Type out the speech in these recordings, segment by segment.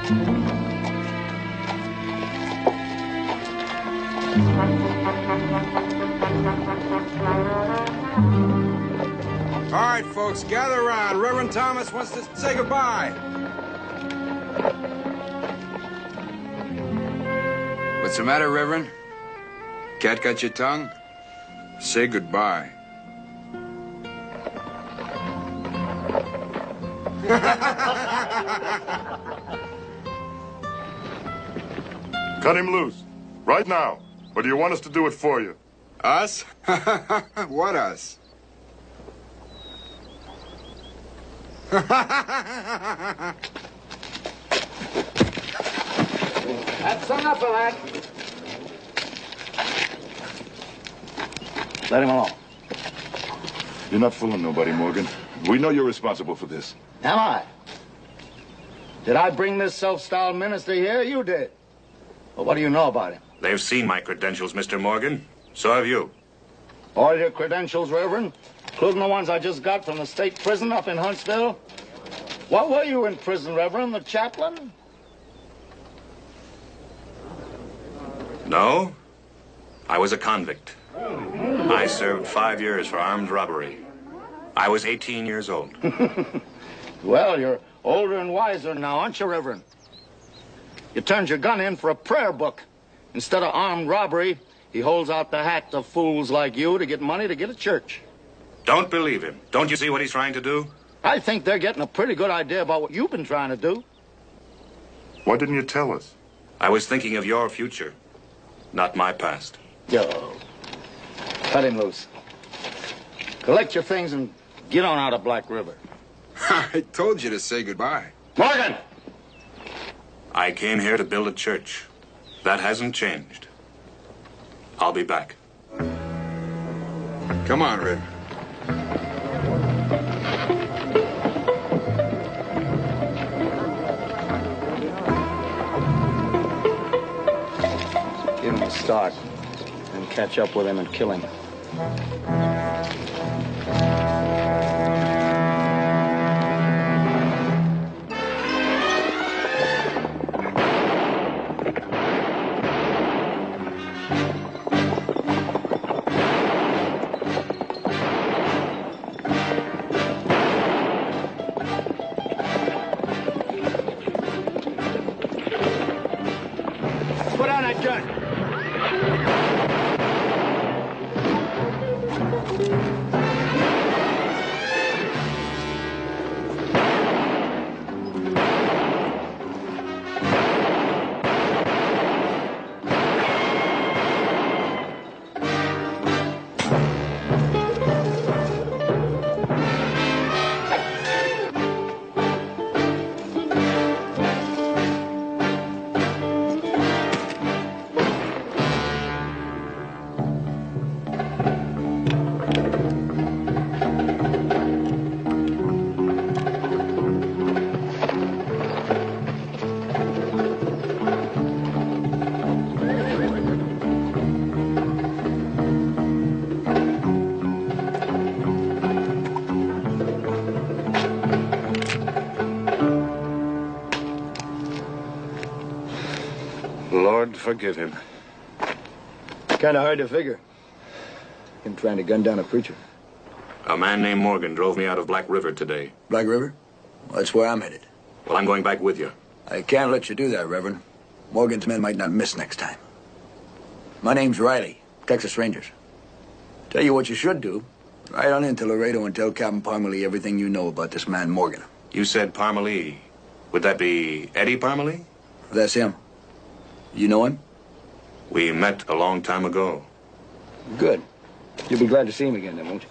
All right, folks, gather around. Reverend Thomas wants to say goodbye. What's the matter, Reverend? Cat got your tongue? Say goodbye. Cut him loose. Right now. Or do you want us to do it for you? Us? What us? That's enough of that. Let him alone. You're not fooling nobody, Morgan. We know you're responsible for this. Am I? Did I bring this self-styled minister here? You did. Well, what do you know about him? They've seen my credentials, Mr. Morgan. So have you. All your credentials, Reverend, including the ones I just got from the state prison up in Huntsville? What were you in prison, Reverend? The chaplain? No. I was a convict. I served 5 years for armed robbery. I was 18 years old. Well, you're older and wiser now, aren't you, Reverend? You turned your gun in for a prayer book. Instead of armed robbery, he holds out the hat to fools like you to get money to get a church. Don't believe him. Don't you see what he's trying to do? I think they're getting a pretty good idea about what you've been trying to do. Why didn't you tell us? I was thinking of your future, not my past. Yo, cut him loose. Collect your things and get on out of Black River. I told you to say goodbye. Morgan! I came here to build a church. That hasn't changed. I'll be back. Come on, Red. Give him a start, and catch up with him and kill him. Put on that gun. Lord, forgive him. Kind of hard to figure. Him trying to gun down a preacher. A man named Morgan drove me out of Black River today. Black River? Well, that's where I'm headed. Well, I'm going back with you. I can't let you do that, Reverend. Morgan's men might not miss next time. My name's Riley, Texas Rangers. Tell you what you should do. Ride on into Laredo and tell Captain Parmalee everything you know about this man, Morgan. You said Parmalee. Would that be Eddie Parmalee? That's him. You know him? We met a long time ago. Good. You'll be glad to see him again then, won't you?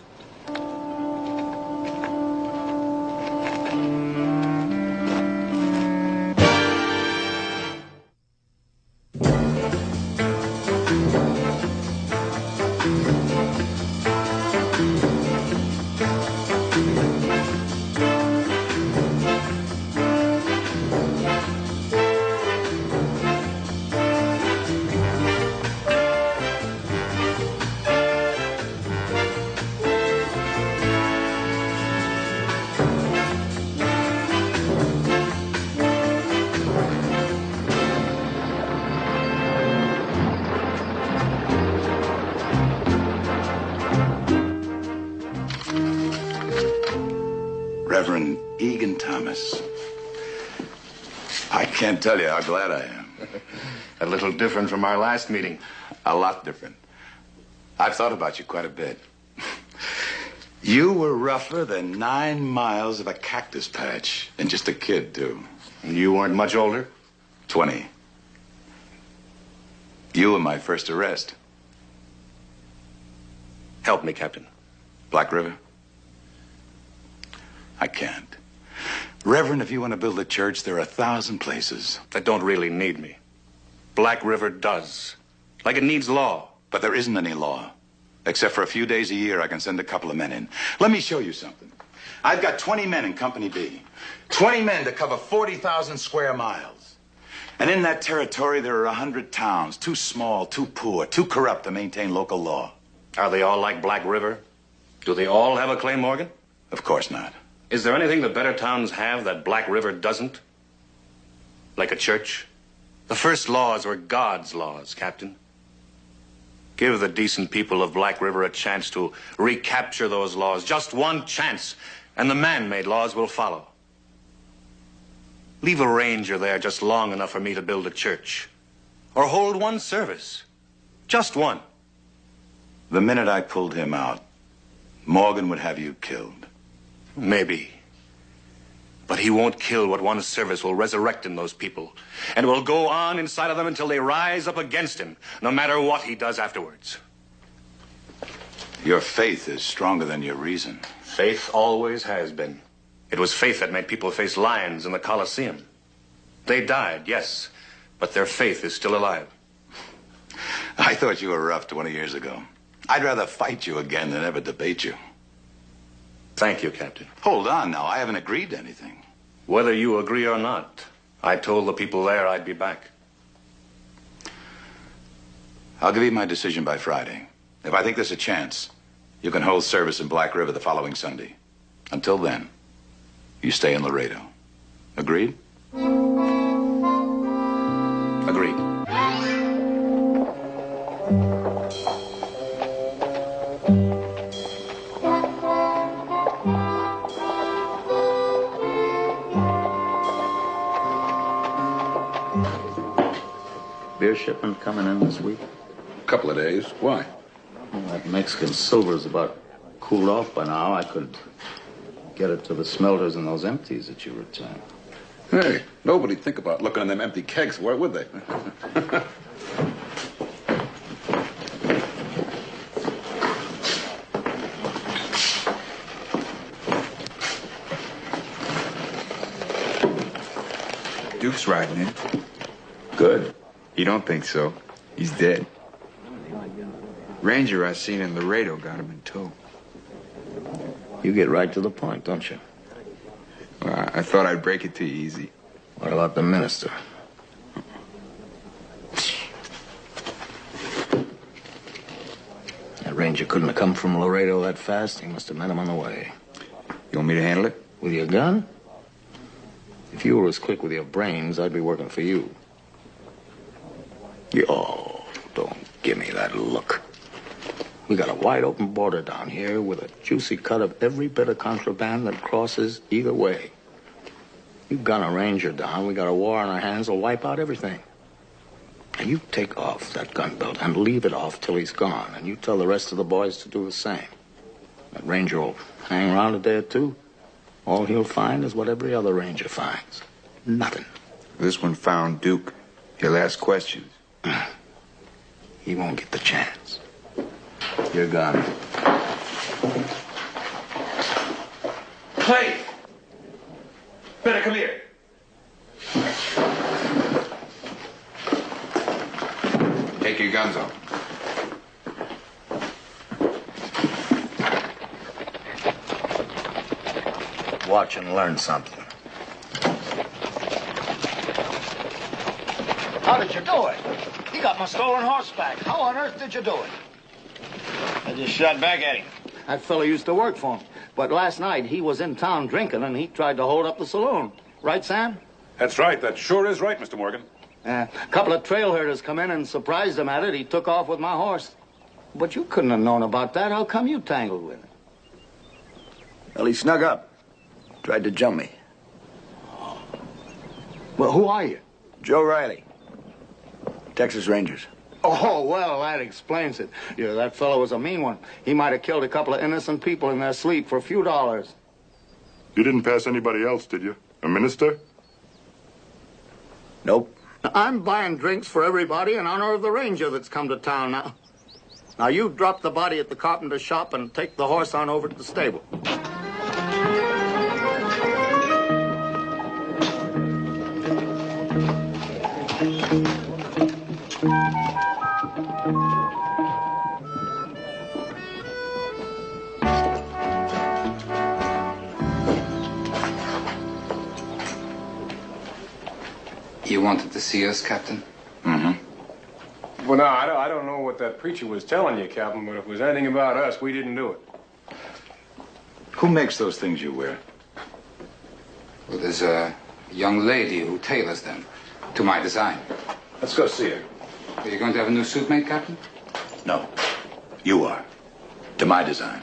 I can't tell you how glad I am. A little different from our last meeting. A lot different. I've thought about you quite a bit. You were rougher than 9 miles of a cactus patch. And just a kid, too. You weren't much older? 20. You were my first arrest. Help me, Captain. Black River? I can't. Reverend, if you want to build a church, there are 1,000 places. That don't really need me. Black River does. Like it needs law. But there isn't any law. Except for a few days a year, I can send a couple of men in. Let me show you something. I've got 20 men in Company B. 20 men to cover 40,000 square miles. And in that territory, there are 100 towns, too small, too poor, too corrupt to maintain local law. Are they all like Black River? Do they all have a claim, Morgan? Of course not. Is there anything the better towns have that Black River doesn't? Like a church? The first laws were God's laws, Captain. Give the decent people of Black River a chance to recapture those laws. Just one chance, and the man-made laws will follow. Leave a ranger there just long enough for me to build a church. Or hold one service. Just one. The minute I pulled him out, Morgan would have you killed. Maybe. But he won't kill what one service will resurrect in those people. And will go on inside of them until they rise up against him, no matter what he does afterwards. Your faith is stronger than your reason. Faith always has been. It was faith that made people face lions in the Colosseum. They died, yes, but their faith is still alive. I thought you were rough 20 years ago. I'd rather fight you again than ever debate you. Thank you, Captain. Hold on now. I haven't agreed to anything. Whether you agree or not, I told the people there I'd be back. I'll give you my decision by Friday. If I think there's a chance, you can hold service in Black River the following Sunday. Until then, you stay in Laredo. Agreed? Agreed. Beer shipment coming in this week? Couple of days. Why? Well, that Mexican silver's about cooled off by now. I could get it to the smelters and those empties that you returned. Hey, nobody'd think about looking in them empty kegs, why would they? Duke's riding in. Good. You don't think so? He's dead. Ranger I seen in Laredo got him in tow. You get right to the point, don't you? Well, I thought I'd break it to you easy. What about the minister? That ranger couldn't have come from Laredo that fast. He must have met him on the way. You want me to handle it? With your gun? If you were as quick with your brains, I'd be working for you. Oh, don't give me that look. We got a wide open border down here with a juicy cut of every bit of contraband that crosses either way. You gun a ranger down, we got a war on our hands that'll wipe out everything. And you take off that gun belt and leave it off till he's gone, and you tell the rest of the boys to do the same. That ranger will hang around a day or two. All he'll find is what every other ranger finds. Nothing. This one found Duke. He'll ask questions. He won't get the chance. You're gone. Clay! Better come here. Take your guns off. Watch and learn something. How did you do it? He got my stolen horse back. How on earth did you do it? I just shot back at him. That fellow used to work for him. But last night, he was in town drinking, and he tried to hold up the saloon. Right, Sam? That's right. That sure is right, Mr. Morgan. A couple of trail herders come in and surprised him at it. He took off with my horse. But you couldn't have known about that. How come you tangled with him? Well, he snuck up. Tried to jump me. Well, who are you? Joe Riley, Texas Rangers. Oh, well, that explains it. Yeah, that fellow was a mean one. He might have killed a couple of innocent people in their sleep for a few dollars. You didn't pass anybody else, did you? A minister? Nope. I'm buying drinks for everybody in honor of the ranger that's come to town now. Now, you drop the body at the carpenter's shop and take the horse on over to the stable. You wanted to see us, Captain? Mm-hmm. Well, no, I don't know what that preacher was telling you, Captain, but if it was anything about us, we didn't do it. Who makes those things you wear? Well, there's a young lady who tailors them to my design. Let's go see her. Are you going to have a new suit made, Captain? No. You are. To my design.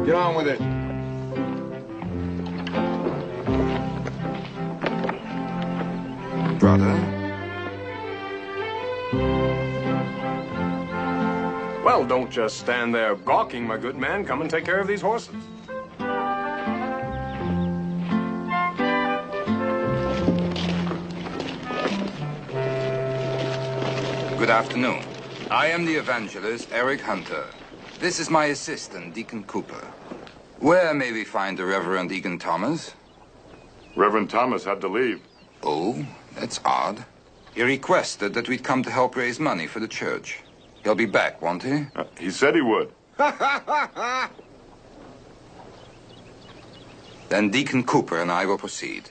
Get on with it. Brother? Well, don't just stand there gawking, my good man. Come and take care of these horses. Good afternoon. I am the evangelist, Eric Hunter. This is my assistant, Deacon Cooper. Where may we find the Reverend Deacon Thomas? Reverend Thomas had to leave. Oh, that's odd. He requested that we'd come to help raise money for the church. He'll be back, won't he? He said he would. Then Deacon Cooper and I will proceed.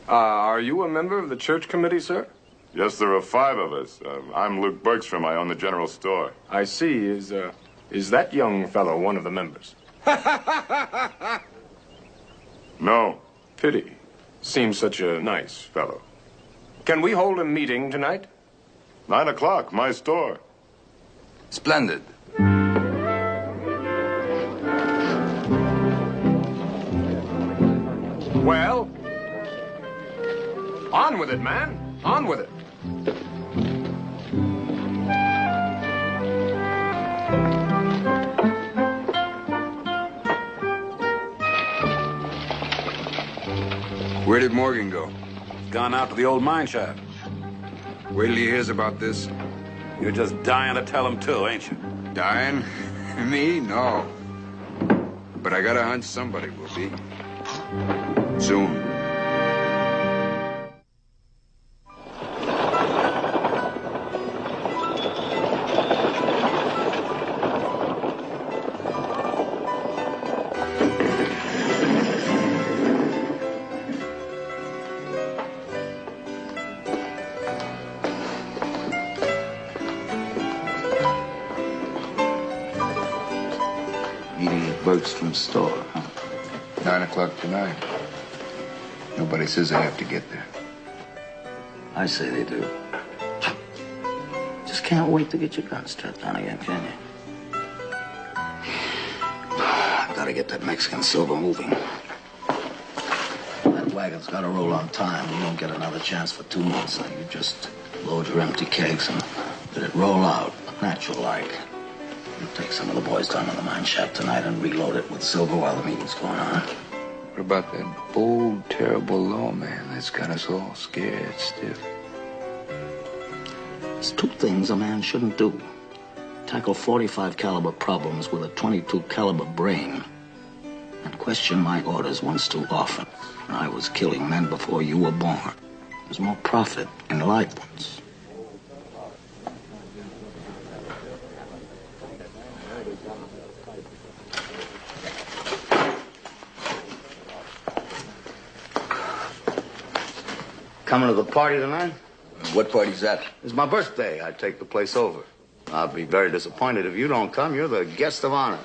Are you a member of the church committee, sir? Yes, there are 5 of us. I'm Luke Bergstrom. I own the general store. I see. Is that young fellow one of the members? No. Pity. Seems such a nice fellow. Can we hold a meeting tonight? 9 o'clock, my store. Splendid. Well, on with it, man. On with it. Where did Morgan go? Gone out to the old mine shaft. Wait till he hears about this. You're just dying to tell him too, ain't you? Dying? Me? No. But I got a hunch somebody will be. Soon. Meeting at Bergstrom's store, huh? 9 o'clock tonight. Nobody says I have to get there. I say they do. Just can't wait to get your gun strapped on again, can you? Gotta get that Mexican silver moving. That wagon's gotta roll on time. You don't get another chance for 2 months. Now you just load your empty kegs and let it roll out, natural-like. You take some of the boys down to the mine shaft tonight and reload it with silver while the meeting's going on. What about that bold, terrible lawman that's got us all scared stiff? There's 2 things a man shouldn't do. Tackle 45 caliber problems with a 22 caliber brain. And question my orders once too often. I was killing men before you were born. There's more profit in live ones. coming to the party tonight? What party's that? It's my birthday. I take the place over. I'll be very disappointed if you don't come. You're the guest of honor.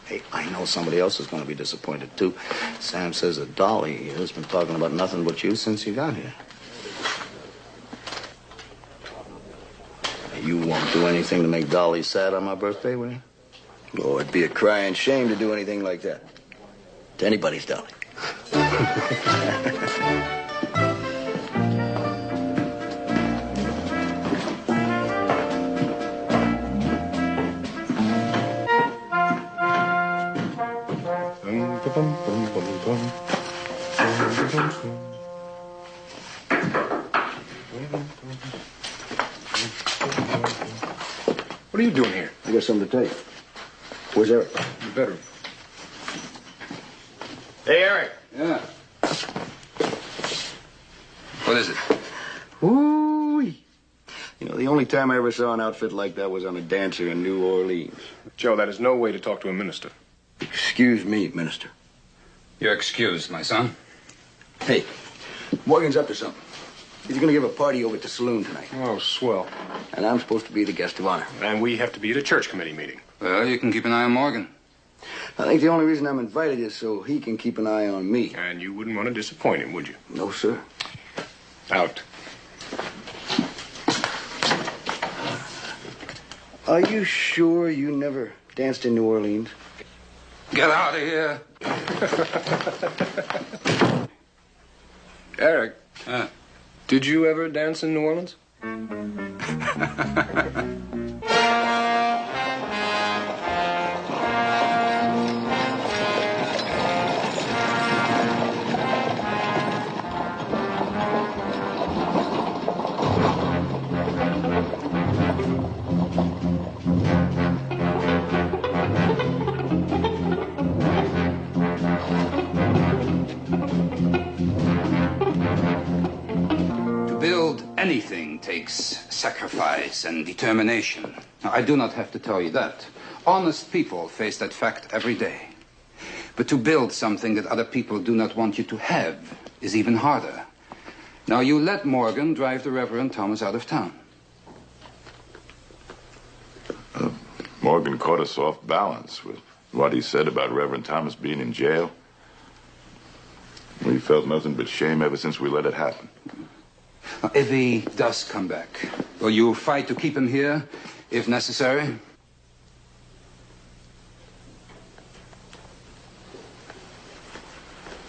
Hey, I know somebody else is going to be disappointed, too. Sam says that Dolly has been talking about nothing but you since you got here. You won't do anything to make Dolly sad on my birthday, will you? Oh, it'd be a crying shame to do anything like that. To anybody's Dolly. What are you doing here? I got something to tell you. Where's Eric? The bedroom. Hey, Eric. Yeah. What is it? Ooh-wee. You know, the only time I ever saw an outfit like that was on a dancer in New Orleans. Joe, that is no way to talk to a minister. Excuse me, minister. You're excused, my son. Hey, Morgan's up to something. He's going to give a party over at the saloon tonight. Oh, swell. And I'm supposed to be the guest of honor. And we have to be at a church committee meeting. Well, you can keep an eye on Morgan. I think the only reason I'm invited is so he can keep an eye on me. And you wouldn't want to disappoint him, would you? No, sir. Out. Are you sure you never danced in New Orleans? Get out of here. Eric. Did you ever dance in New Orleans? Anything takes sacrifice and determination. Now, I do not have to tell you that. Honest people face that fact every day. But to build something that other people do not want you to have is even harder. Now, you let Morgan drive the Reverend Thomas out of town. Morgan caught us off balance with what he said about Reverend Thomas being in jail. We felt nothing but shame ever since we let it happen. Now, if he does come back, will you fight to keep him here, if necessary?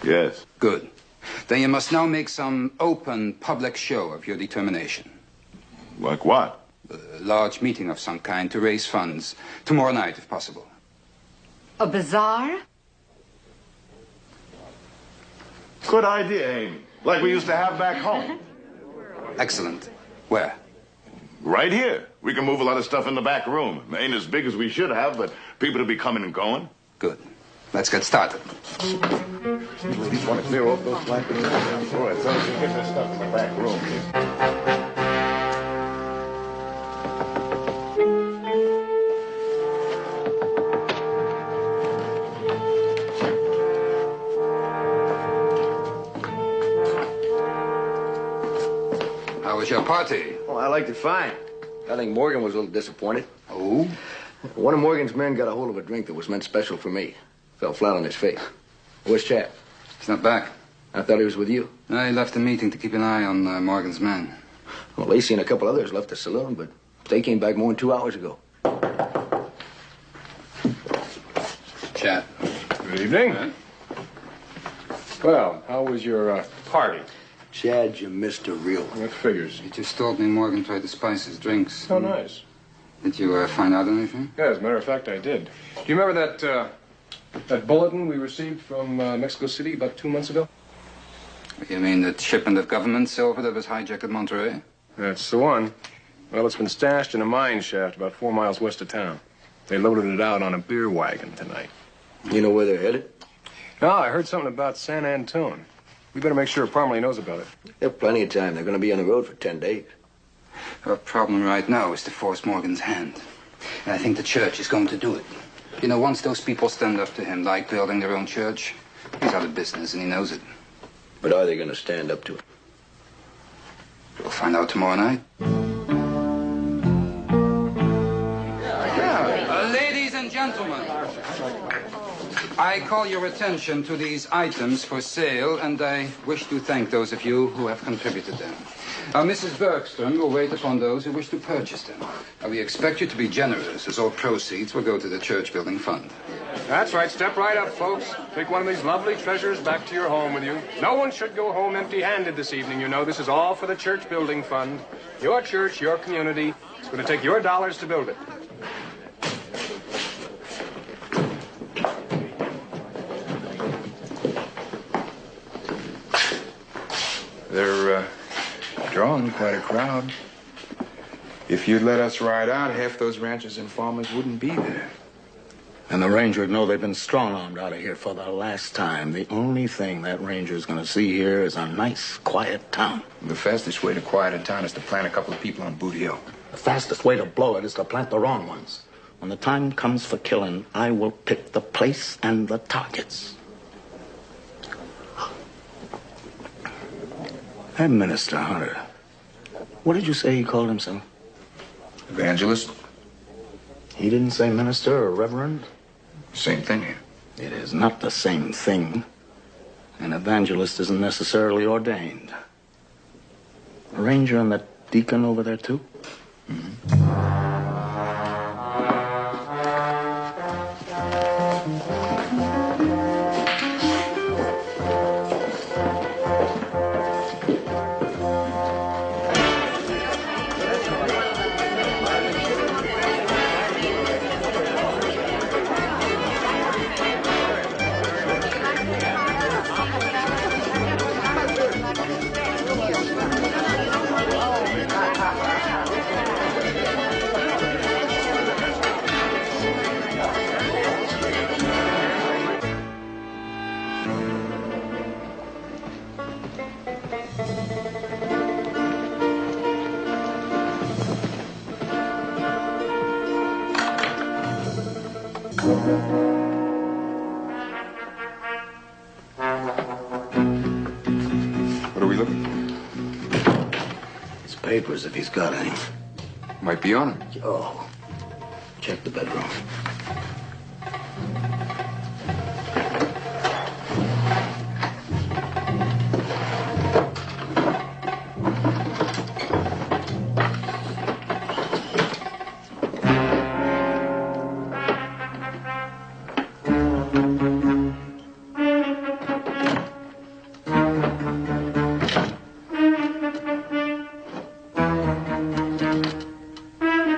Yes. Good. Then you must now make some open, public show of your determination. Like what? A large meeting of some kind to raise funds. Tomorrow night, if possible. A bazaar? Good idea, Amy. Like we used to have back home. Excellent. Where? Right here. We can move a lot of stuff in the back room. Ain't as big as we should have, but people will be coming and going. Good. Let's get started. Ladies want to clear off those blankets? All right, fellas, you get that stuff in the back room, please. How was your party? Oh, I liked it fine. I think Morgan was a little disappointed. Oh? One of Morgan's men got a hold of a drink that was meant special for me. Fell flat on his face. Where's Chad? He's not back. I thought he was with you. No, he left the meeting to keep an eye on Morgan's men. Well, Lacey and a couple others left the saloon, but they came back more than 2 hours ago. Chad. Good evening. Well, how was your party? Chad, you missed a real one. What figures? He just told me Morgan tried to spice his drinks. Oh, nice. Did you find out anything? Yeah, as a matter of fact, I did. Do you remember that bulletin we received from Mexico City about 2 months ago? You mean that shipment of government silver that was hijacked at Monterey? That's the one. Well, it's been stashed in a mine shaft about 4 miles west of town. They loaded it out on a beer wagon tonight. You know where they're headed? No, I heard something about San Antone. We better make sure Parmalee knows about it. They have plenty of time. They're going to be on the road for 10 days. Our problem right now is to force Morgan's hand. And I think the church is going to do it. You know, once those people stand up to him, like building their own church, he's out of business and he knows it. But are they going to stand up to it? find out tomorrow night. Ladies and gentlemen, I call your attention to these items for sale, and I wish to thank those of you who have contributed them. Mrs. Bergstrom will wait upon those who wish to purchase them. We expect you to be generous, as all proceeds will go to the church building fund. That's right. Step right up, folks. Take one of these lovely treasures back to your home with you. No one should go home empty-handed this evening, you know. This is all for the church building fund. Your church, your community. It's going to take your dollars to build it. They're drawing quite a crowd. If you'd let us ride out, half those ranchers and farmers wouldn't be there. And the ranger would know they've been strong-armed out of here for the last time. The only thing that ranger's going to see here is a nice, quiet town. The fastest way to quiet a town is to plant a couple of people on Boot Hill. The fastest way to blow it is to plant the wrong ones. When the time comes for killing, I will pick the place and the targets. That Minister Hunter, what did you say he called himself? Evangelist? He didn't say minister or reverend? Same thing here. It is not the same thing. An evangelist isn't necessarily ordained. A ranger and that deacon over there, too? What are we looking for? His papers, if he's got any. Might be on him. Oh, check the bedroom.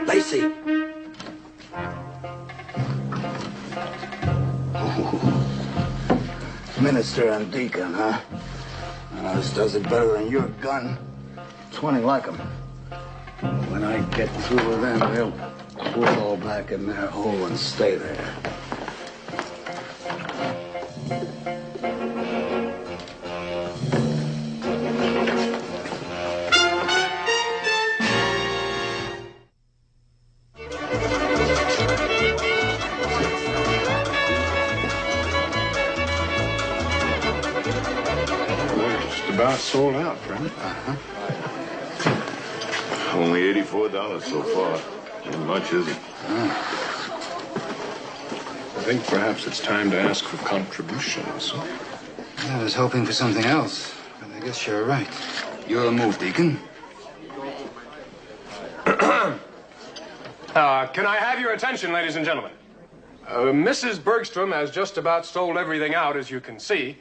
Lacey. Minister and deacon, huh? This does it better than your gun. 20 like 'em. When I get through with them, they'll fall back in their hole and stay there. About sold out, friend. Only $84 so far. Not much, is it? I think perhaps it's time to ask for contributions. I was hoping for something else, but I guess you're right. You're a move, Deacon. Can I have your attention, ladies and gentlemen? Mrs. Bergstrom has just about sold everything out, as you can see.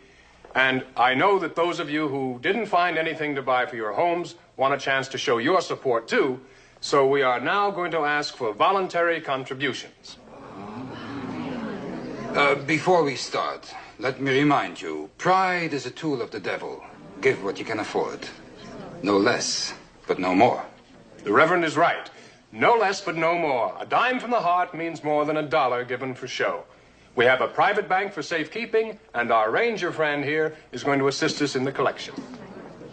And I know that those of you who didn't find anything to buy for your homes want a chance to show your support, too. So we are now going to ask for voluntary contributions. Before we start, let me remind you, pride is a tool of the devil. Give what you can afford. No less, but no more. The Reverend is right. No less, but no more. A dime from the heart means more than $1 given for show. We have a private bank for safekeeping, and our ranger friend here is going to assist us in the collection.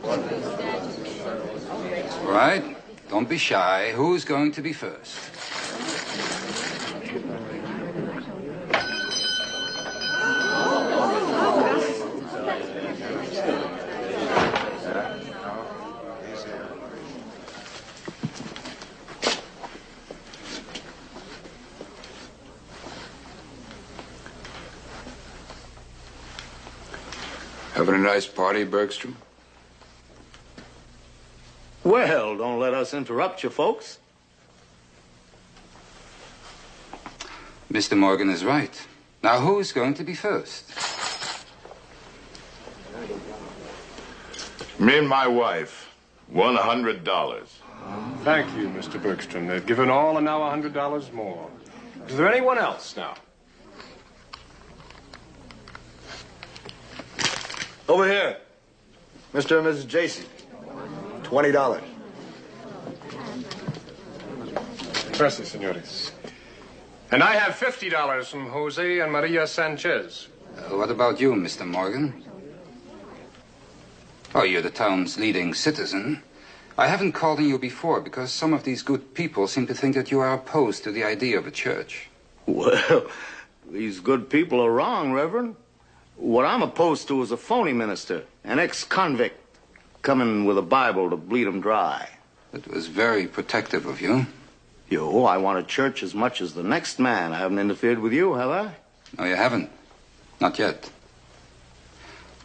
All right. Don't be shy. Who's going to be first? Having a nice party, Bergstrom? Well, don't let us interrupt you, folks. Mr. Morgan is right. Now, who's going to be first? Me and my wife. $100. Thank you, Mr. Bergstrom. They've given all and now $100 more. Is there anyone else now? Over here. Mr. and Mrs. Jason. $20. Gracias, senores. And I have $50 from Jose and Maria Sanchez. What about you, Mr. Morgan? Oh, you're the town's leading citizen. I haven't called on you before because some of these good people seem to think that you are opposed to the idea of a church. Well, these good people are wrong, Reverend. What I'm opposed to is a phony minister, an ex-convict, coming with a Bible to bleed 'em dry. That was very protective of you. Yo, I want a church as much as the next man. I haven't interfered with you, have I? No, you haven't. Not yet.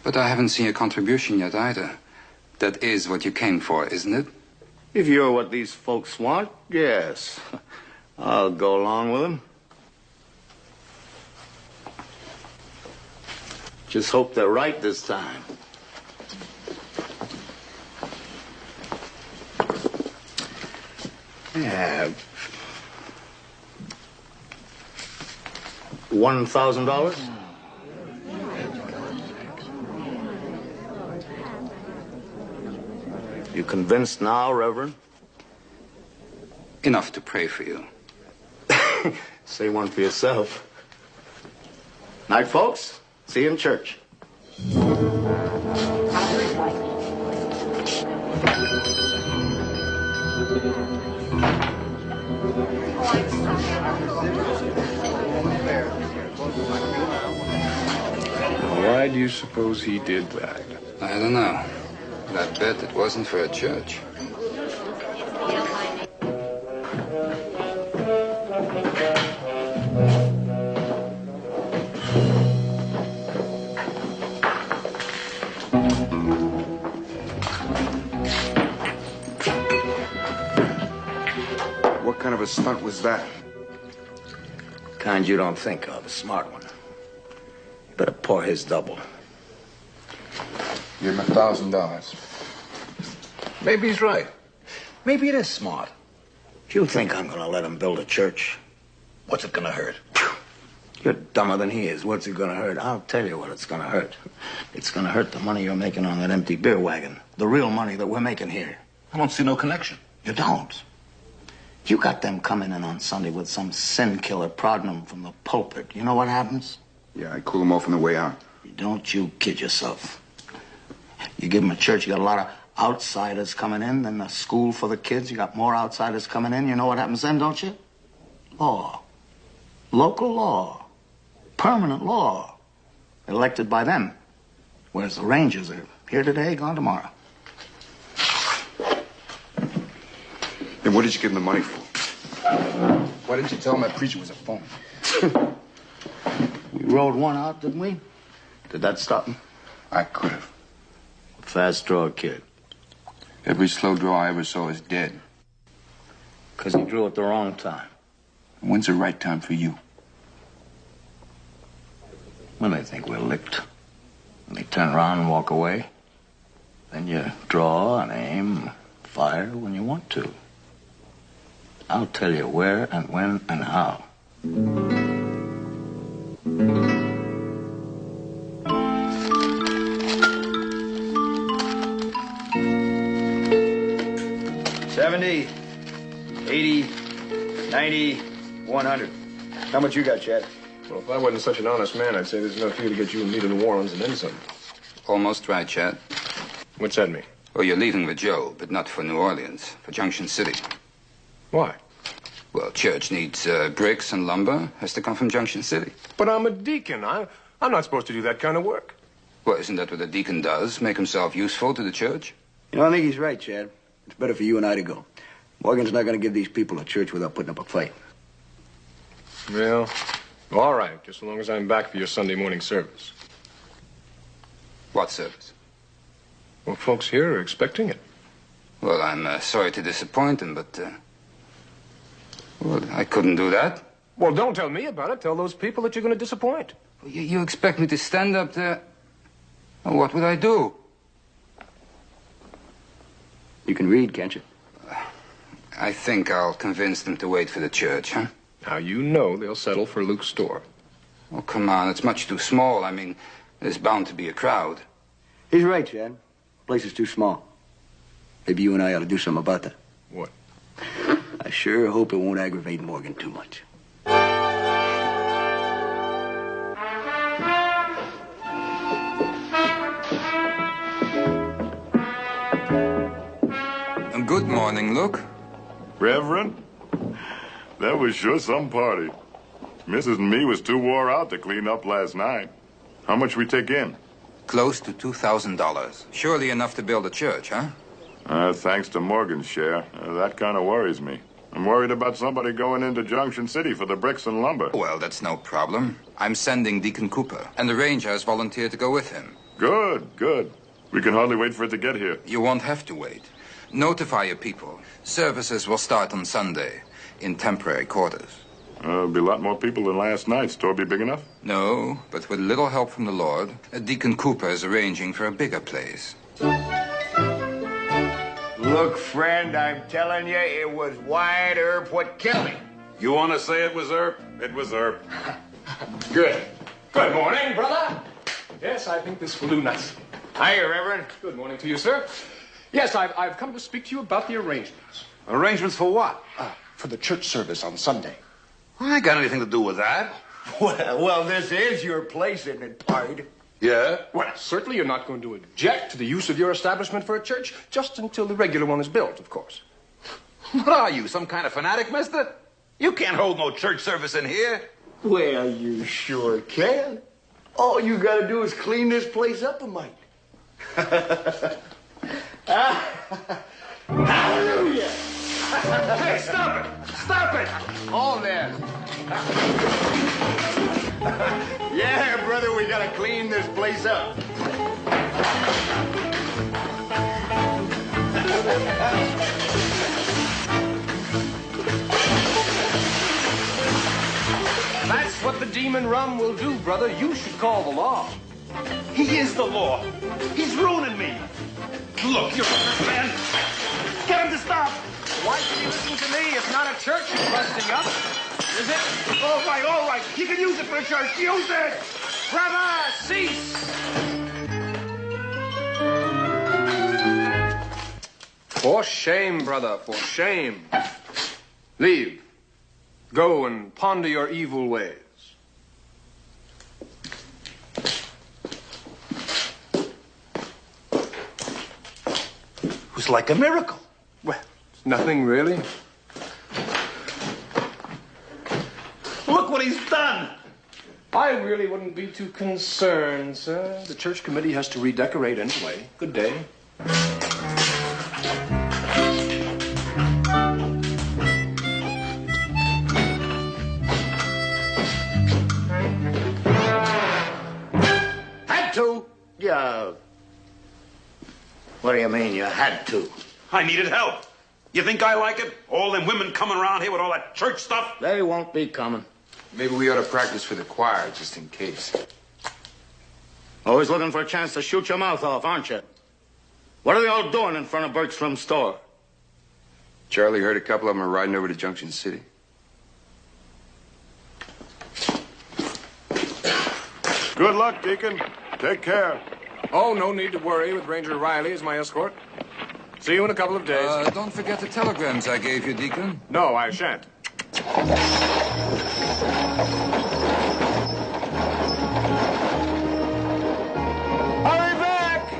But I haven't seen your contribution yet either. That is what you came for, isn't it? If you're what these folks want, yes. I'll go along with them. Just hope they're right this time. Yeah. $1,000? You convinced now, Reverend? Enough to pray for you. Say one for yourself. Night, folks. See you in church. Why do you suppose he did that? I don't know. But I bet it wasn't for a church. What kind of a stunt was that? Kind you don't think of, a smart one. You better pour his double. Give him $1,000. Maybe he's right. Maybe it is smart. If you think I'm gonna let him build a church, what's it gonna hurt? You're dumber than he is. What's it gonna hurt? I'll tell you what it's gonna hurt. It's gonna hurt the money you're making on that empty beer wagon. The real money that we're making here. I don't see no connection. You don't. You got them coming in on Sunday with some sin killer prodding them from the pulpit. You know what happens? Yeah, I cool him off on the way out. Don't you kid yourself. You give them a church, you got a lot of outsiders coming in, then a school for the kids, you got more outsiders coming in. You know what happens then, don't you? Law. Local law. Permanent law. Elected by them. Whereas the Rangers are here today, gone tomorrow. Then what did you give him the money for? Why didn't you tell him that preacher was a phony? We rode one out, didn't we? Did that stop him? I could have. Fast draw kid. Every slow draw I ever saw is dead. Because he drew at the wrong time. When's the right time for you? When they think we're licked. When they turn around and walk away. Then you draw and aim, fire when you want to. I'll tell you where and when and how. $70, $80, $90, $100. How much you got, Chad? Well, if I wasn't such an honest man, I'd say there's enough here to get you and me to New Orleans and then some. Almost right, Chad. What's that mean? Oh, you're leaving with Joe, but not for New Orleans, for Junction City. Why? Well, church needs bricks and lumber. Has to come from Junction City. But I'm a deacon. I'm not supposed to do that kind of work. Well, isn't that what a deacon does? Make himself useful to the church? You know, I think he's right, Chad. It's better for you and I to go. Morgan's not going to give these people a church without putting up a fight. Well, all right, just as long as I'm back for your Sunday morning service. What service? Well, folks here are expecting it. Well, I'm sorry to disappoint them, but, well, I couldn't do that. Well, don't tell me about it. Tell those people that you're going to disappoint. You expect me to stand up there? Well, what would I do? You can read, can't you? I think I'll convince them to wait for the church, huh? Now, you know they'll settle for Luke's store. Oh, come on, it's much too small. I mean, there's bound to be a crowd. He's right, Chad. The place is too small. Maybe you and I ought to do something about that. What? I sure hope it won't aggravate Morgan too much. Good morning, Luke. Reverend, that was sure some party. Mrs. and me was too wore out to clean up last night. How much we take in? Close to $2,000. Surely enough to build a church, huh? Thanks to Morgan's share. That kind of worries me. I'm worried about somebody going into Junction City for the bricks and lumber. Well, that's no problem. I'm sending Deacon Cooper, and the ranger has volunteered to go with him. Good, good. We can hardly wait for it to get here. You won't have to wait. Notify your people. Services will start on Sunday in temporary quarters. There'll be a lot more people than last night. Store be big enough? No, but with little help from the Lord, Deacon Cooper is arranging for a bigger place. Look, friend, I'm telling you, it was Wyatt Earp what killed him. You want to say it was Earp? It was Earp. Good. Good morning, brother. Yes, I think this will do nicely. Hiya, Reverend. Good morning to you, sir. Yes, I've come to speak to you about the arrangements. Arrangements for what? For the church service on Sunday. I ain't got anything to do with that. Well, this is your place, isn't it, Pard? Yeah? Well, certainly you're not going to object to the use of your establishment for a church, just until the regular one is built, of course. What are you, some kind of fanatic, mister? You can't hold no church service in here. Well, you sure can. All you gotta do is clean this place up a mite. Hallelujah! Hey, stop it! Stop it! All there. Yeah, brother, we gotta clean this place up. That's what the demon rum will do, brother. You should call the law. He is the law. He's ruining me. Look, you're a man. Get him to stop. Why should you listen to me? It's not a church you're busting up, is it? All right. You can use it for a church. Use it. Brother, cease! For shame, brother, for shame. Leave. Go and ponder your evil ways. It was like a miracle. Well, it's nothing really. Look what he's done. I really wouldn't be too concerned, sir. The church committee has to redecorate anyway. Good day. Had to? Yeah. What do you mean, you had to? I needed help. You think I like it? All them women coming around here with all that church stuff? They won't be coming. Maybe we ought to practice for the choir, just in case. Always looking for a chance to shoot your mouth off, aren't you? What are they all doing in front of Bergstrom's store? Charlie heard a couple of them are riding over to Junction City. Good luck, Deacon. Take care. Oh, no need to worry with Ranger Riley as my escort. See you in a couple of days. Don't forget the telegrams I gave you, Deacon. No, I shan't. Hurry back!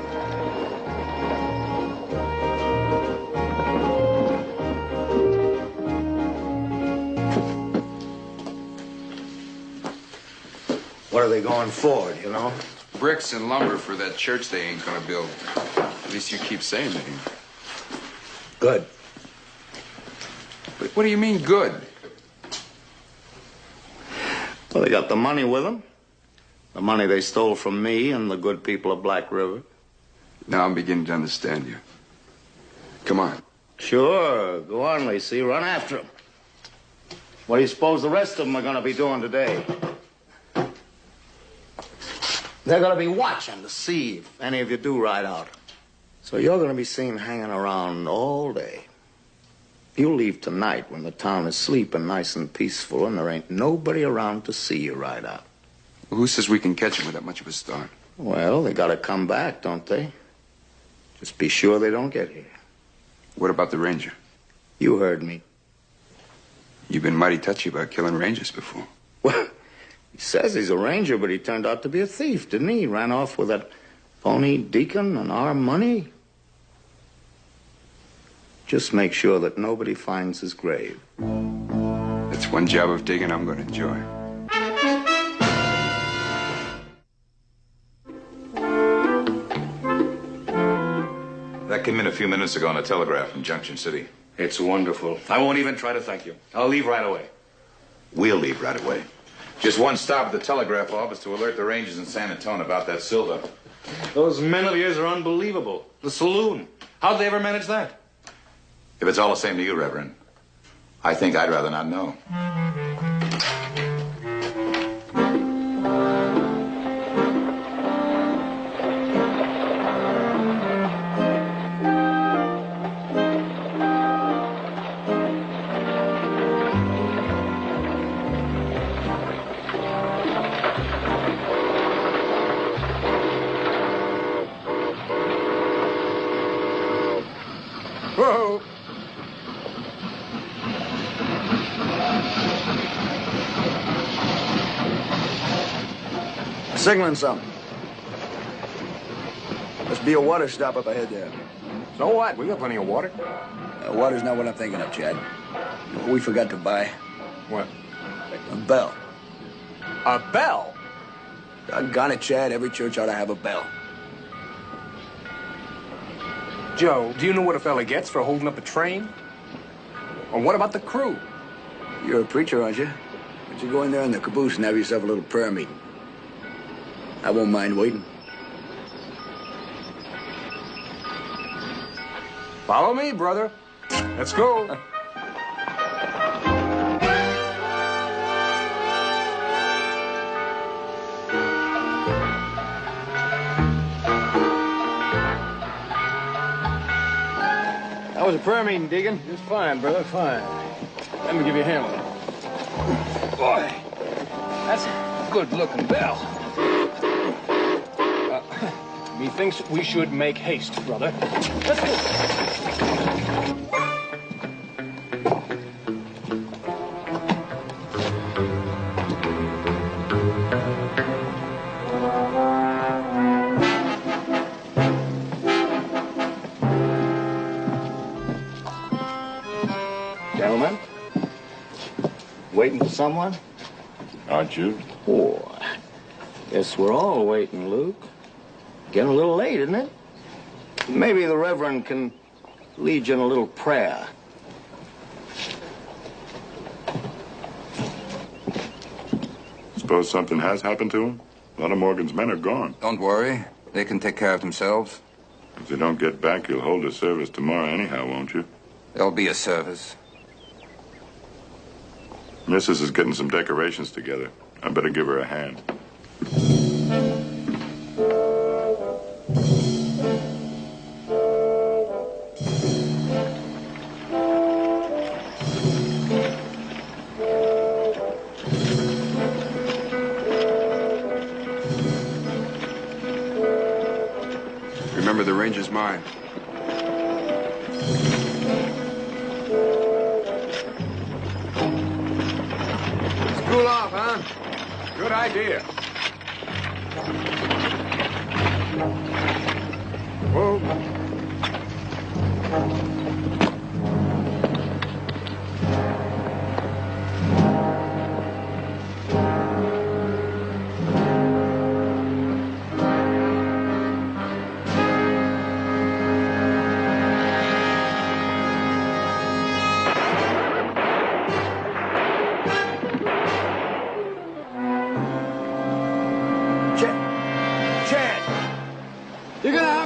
What are they going for, you know? Bricks and lumber for that church they ain't gonna build. At least you keep saying that. Good. But what do you mean, good? Well, they got the money with them. The money they stole from me and the good people of Black River. Now I'm beginning to understand you. Come on. Sure. Go on, Lacey. Run after them. What do you suppose the rest of them are going to be doing today? They're going to be watching to see if any of you do ride out. So you're going to be seen hanging around all day. You'll leave tonight when the town is sleeping nice and peaceful and there ain't nobody around to see you ride out. Well, who says we can catch him with that much of a start? Well, they got to come back, don't they? Just be sure they don't get here. What about the ranger? You heard me. You've been mighty touchy about killing rangers before. Well, he says he's a ranger, but he turned out to be a thief, didn't he? He ran off with that phony deacon and our money. Just make sure that nobody finds his grave. That's one job of digging I'm going to enjoy. That came in a few minutes ago on a telegraph from Junction City. It's wonderful. I won't even try to thank you. I'll leave right away. We'll leave right away. Just one stop at the telegraph office to alert the rangers in San Antonio about that silver. Those men of yours are unbelievable. The saloon. How'd they ever manage that? If it's all the same to you, Reverend, I think I'd rather not know. Whoa! Signaling something. Must be a water stop up ahead there. So what? We got plenty of water. Water's not what I'm thinking of, Chad. We forgot to buy What? a bell. A bell? Doggone it, Chad. Every church ought to have a bell. Joe, do you know what a fella gets for holding up a train? Or what about the crew? You're a preacher, aren't you? Why don't you go in there in the caboose and have yourself a little prayer meeting? I won't mind waiting. Follow me, brother. Let's go. How was the prayer meeting, Deacon? Just fine, brother, fine. Let me give you a hand with it. Boy, that's a good-looking bell. Methinks we should make haste, brother. Let's go. Gentlemen, waiting for someone? Aren't you? Boy, guess we're all waiting, Luke. Getting a little late, isn't it? Maybe the Reverend can lead you in a little prayer. Suppose something has happened to him? A lot of Morgan's men are gone. Don't worry. They can take care of themselves. If they don't get back, you'll hold a service tomorrow anyhow, won't you? There'll be a service. Mrs. is getting some decorations together. I better give her a hand. Remember, the ranger's mine. Cool off, huh? Good idea. Whoa.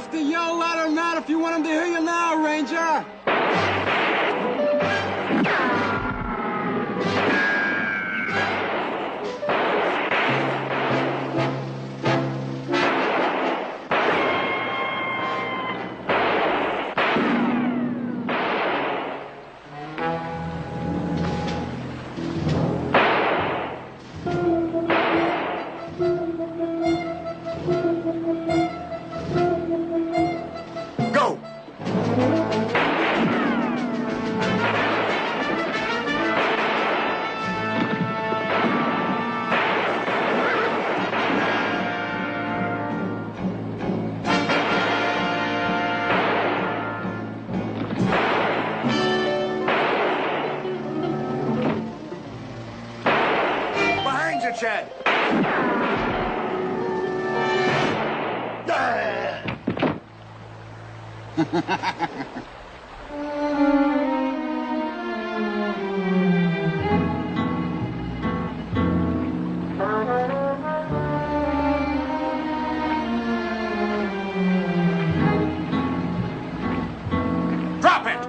have to yell louder than that if you want him to hear you now, Ranger. Chad. Drop it!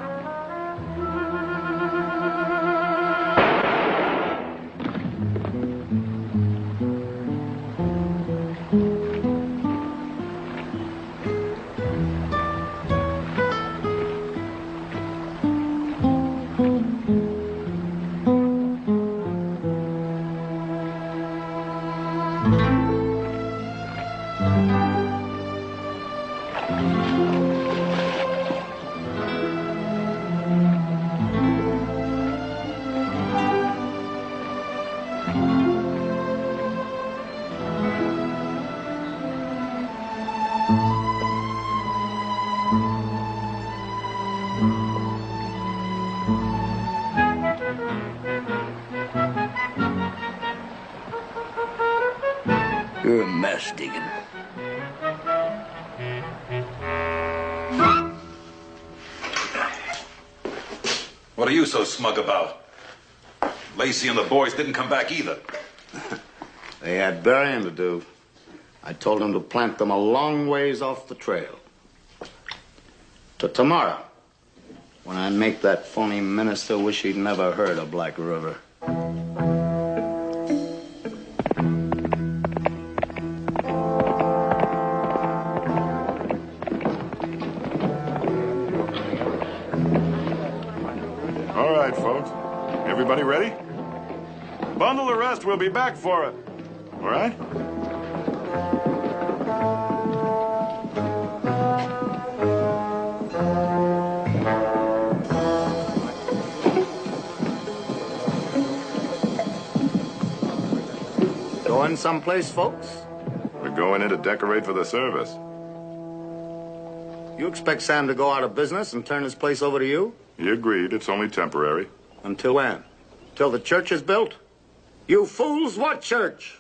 You're a mess, Deacon. What are you so smug about? Lacey and the boys didn't come back either. They had burying to do. I told them to plant them a long ways off the trail. Till tomorrow, when I make that phony minister wish he'd never heard of Black River. All right, folks. Everybody ready? Bundle the rest. We'll be back for it. All right? Going someplace, folks? We're going in to decorate for the service. You expect Sam to go out of business and turn his place over to you? He agreed. It's only temporary. Until when? Till the church is built? You fools, what church?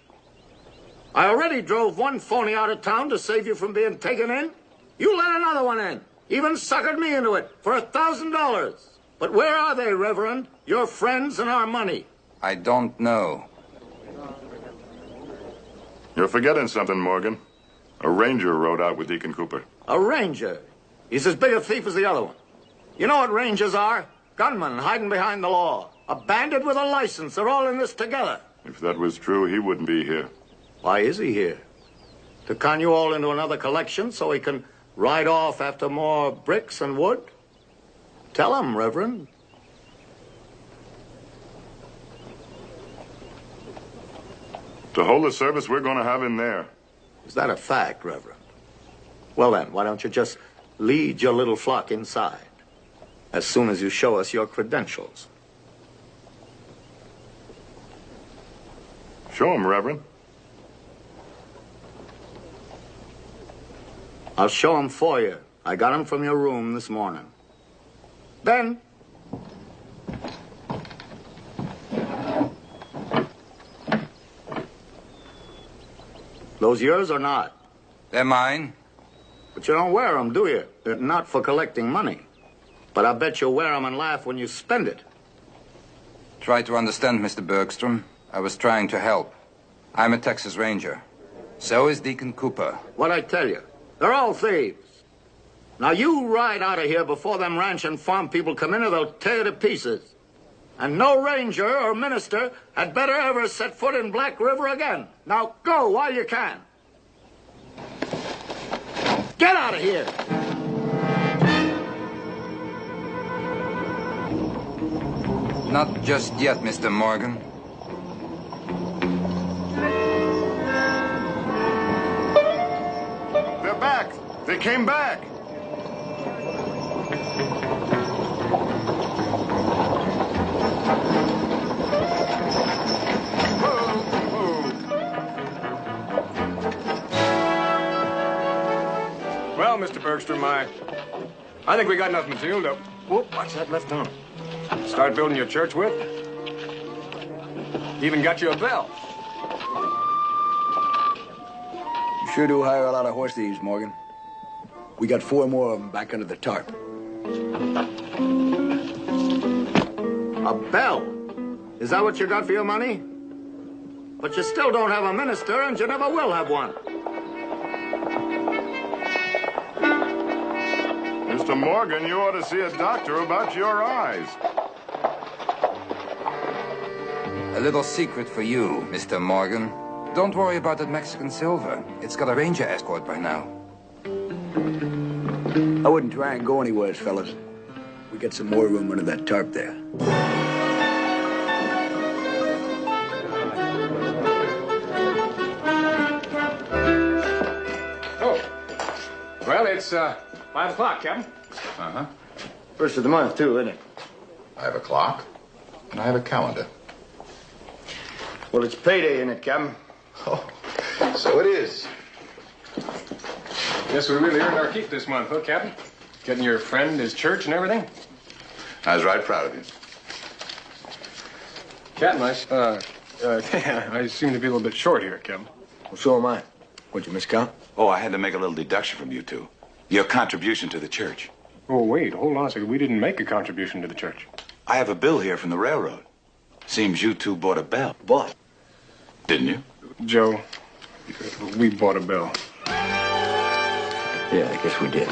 I already drove one phony out of town to save you from being taken in. You let another one in. Even suckered me into it for $1,000. But where are they, Reverend? Your friends and our money. I don't know. You're forgetting something, Morgan. A ranger rode out with Deacon Cooper. A ranger? He's as big a thief as the other one. You know what rangers are? Gunmen hiding behind the law. A bandit with a license. They're all in this together. If that was true, he wouldn't be here. Why is he here? To con you all into another collection so he can ride off after more bricks and wood? Tell him, Reverend. To hold the service we're going to have in there. Is that a fact, Reverend? Well then, why don't you just lead your little flock inside as soon as you show us your credentials? Show him, Reverend. I'll show him for you. I got him from your room this morning. Ben. Those yours or not? They're mine. But you don't wear them, do you? They're not for collecting money. But I bet you wear them and laugh when you spend it. Try to understand, Mr. Bergstrom. I was trying to help. I'm a Texas Ranger. So is Deacon Cooper. What'd I tell you? They're all thieves. Now you ride out of here before them ranch and farm people come in or they'll tear you to pieces. And no ranger or minister had better ever set foot in Black River again. Now go while you can. Get out of here! Not just yet, Mr. Morgan. They're back. They came back. Well, Mr. Bergstrom, I think we got enough material to... Whoop, watch that left arm. Start building your church with. Even got you a bell. You sure do hire a lot of horse thieves, Morgan. We got 4 more of them back under the tarp. A bell? Is that what you got for your money? But you still don't have a minister, and you never will have one. Mr. Morgan, you ought to see a doctor about your eyes. A little secret for you, Mr. Morgan. Don't worry about that Mexican silver. It's got a ranger escort by now. I wouldn't try and go anywhere, fellas. We got some more room under that tarp there. Oh. Well, it's 5 o'clock, Captain. Uh-huh. First of the month, too, isn't it? I have a clock, and I have a calendar. Well, it's payday, isn't it, Captain? Oh, so it is. Guess we really earned our keep this month, huh, Captain? Getting your friend his church and everything? I was right proud of you. Captain, I seem to be a little bit short here, Captain. Well, so am I. What'd you miscount? Oh, I had to make a little deduction from you two. Your contribution to the church. Oh, wait, hold on a second. We didn't make a contribution to the church. I have a bill here from the railroad. Seems you two bought a bell. Bought? Didn't you? Joe, we bought a bell. Yeah, I guess we did.